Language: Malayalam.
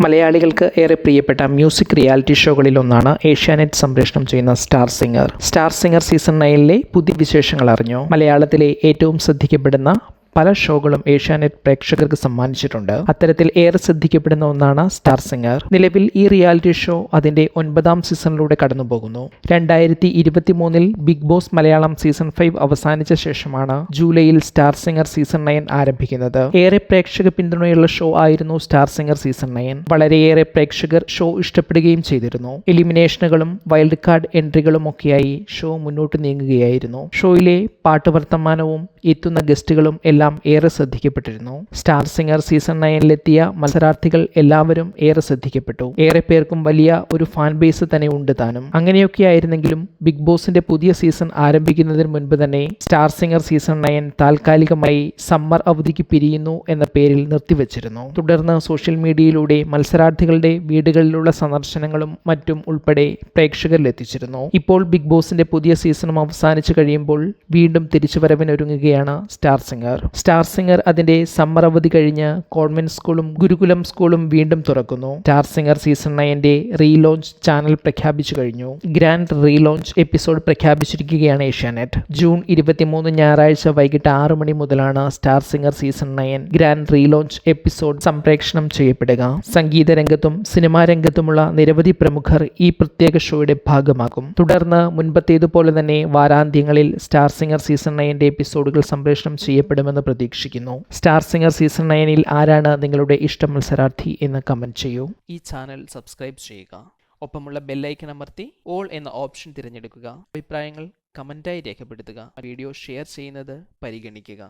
മലയാളികൾക്ക് ഏറെ പ്രിയപ്പെട്ട മ്യൂസിക് റിയാലിറ്റി ഷോകളിലൊന്നാണ് ഏഷ്യാനെറ്റ് സംപ്രേഷണം ചെയ്യുന്ന star singer. Star singer season 9ലെ പുതിയ വിശേഷങ്ങൾ അറിഞ്ഞു. മലയാളത്തിലെ ഏറ്റവും ശ്രദ്ധിക്കപ്പെടുന്ന പല ഷോകളും ഏഷ്യാനെറ്റ് പ്രേക്ഷകർക്ക് സമ്മാനിച്ചിട്ടുണ്ട്. അത്തരത്തിൽ ഏറെ ശ്രദ്ധിക്കപ്പെടുന്ന ഒന്നാണ് സ്റ്റാർ സിംഗർ. നിലവിൽ ഈ റിയാലിറ്റി ഷോ അതിന്റെ 9ാം സീസണിലൂടെ കടന്നുപോകുന്നു. 2023 ബിഗ് ബോസ് മലയാളം സീസൺ 5 അവസാനിച്ച ശേഷമാണ് ജൂലൈയിൽ സ്റ്റാർ സിംഗർ സീസൺ 9 ആരംഭിക്കുന്നത്. ഏറെ പ്രേക്ഷക പിന്തുണയുള്ള ഷോ ആയിരുന്നു സ്റ്റാർ സിംഗർ സീസൺ 9. വളരെയേറെ പ്രേക്ഷകർ ഷോ ഇഷ്ടപ്പെടുകയും ചെയ്തിരുന്നു. എലിമിനേഷനുകളും വൈൽഡ് കാർഡ് എൻട്രികളും ഒക്കെയായി ഷോ മുന്നോട്ട് നീങ്ങുകയായിരുന്നു. ഷോയിലെ പാട്ടുവർത്തമാനവും എത്തുന്ന ഗസ്റ്റുകളും എല്ലാം ഏറെ ശ്രദ്ധിക്കപ്പെട്ടിരുന്നു. സ്റ്റാർ സിംഗർ സീസൺ 9ലെത്തിയ മത്സരാർത്ഥികൾ എല്ലാവരും ഏറെ ശ്രദ്ധിക്കപ്പെട്ടു. ഏറെ പേർക്കും വലിയ ഒരു ഫാൻ ബേസ് തന്നെ ഉണ്ട് താനും. അങ്ങനെയൊക്കെയായിരുന്നെങ്കിലും ബിഗ് ബോസിന്റെ പുതിയ സീസൺ ആരംഭിക്കുന്നതിന് മുൻപ് തന്നെ സ്റ്റാർ സിംഗർ സീസൺ 9 താൽക്കാലികമായി സമ്മർ അവധിക്ക് പിരിയുന്നു എന്ന പേരിൽ നിർത്തിവച്ചിരുന്നു. തുടർന്ന് സോഷ്യൽ മീഡിയയിലൂടെ മത്സരാർത്ഥികളുടെ വീടുകളിലുള്ള സന്ദർശനങ്ങളും മറ്റും ഉൾപ്പെടെ പ്രേക്ഷകരിലെത്തിച്ചിരുന്നു. ഇപ്പോൾ ബിഗ് ബോസിന്റെ പുതിയ സീസണും അവസാനിച്ചു കഴിയുമ്പോൾ വീണ്ടും തിരിച്ചുവരവിനൊരുങ്ങുകയാണ് സ്റ്റാർ സിംഗർ. സ്റ്റാർ സിംഗർ അതിന്റെ സമ്മർ അവധി കഴിഞ്ഞ് കോൺവെന്റ് സ്കൂളും ഗുരുകുലം സ്കൂളും വീണ്ടും തുറക്കുന്നു. സ്റ്റാർ സിംഗർ സീസൺ 9ന്റെ റീലോഞ്ച് ചാനൽ പ്രഖ്യാപിച്ചു കഴിഞ്ഞു. ഗ്രാൻഡ് റീലോഞ്ച് എപ്പിസോഡ് പ്രഖ്യാപിച്ചിരിക്കുകയാണ് ഏഷ്യാനെറ്റ്. ജൂൺ 23 ഞായറാഴ്ച വൈകിട്ട് 6 മണി മുതലാണ് star singer season 9 grand relaunch episode സംപ്രേഷണം ചെയ്യപ്പെടുക. സംഗീത രംഗത്തും സിനിമാ രംഗത്തുമുള്ള നിരവധി പ്രമുഖർ ഈ പ്രത്യേക ഷോയുടെ ഭാഗമാകും. തുടർന്ന് മുൻപത്തേതുപോലെ തന്നെ വാരാന്ത്യങ്ങളിൽ സ്റ്റാർ സിംഗർ സീസൺ 9ന്റെ എപ്പിസോഡുകൾ സംപ്രേഷണം ചെയ്യപ്പെടുമെന്ന് പ്രതീക്ഷിക്കുന്നു. സ്റ്റാർ സിംഗർ സീസൺ 9ൽ ആരാണ് നിങ്ങളുടെ ഇഷ്ട മത്സരാർത്ഥി എന്ന് കമന്റ് ചെയ്യൂ. ഈ ചാനൽ സബ്സ്ക്രൈബ് ചെയ്യുക. ഒപ്പമുള്ള ബെല്ലൈക്കൺ അമർത്തി ഓൾ എന്ന ഓപ്ഷൻ തിരഞ്ഞെടുക്കുക. അഭിപ്രായങ്ങൾ കമന്റായി രേഖപ്പെടുത്തുക. വീഡിയോ ഷെയർ ചെയ്യുന്നത് പരിഗണിക്കുക.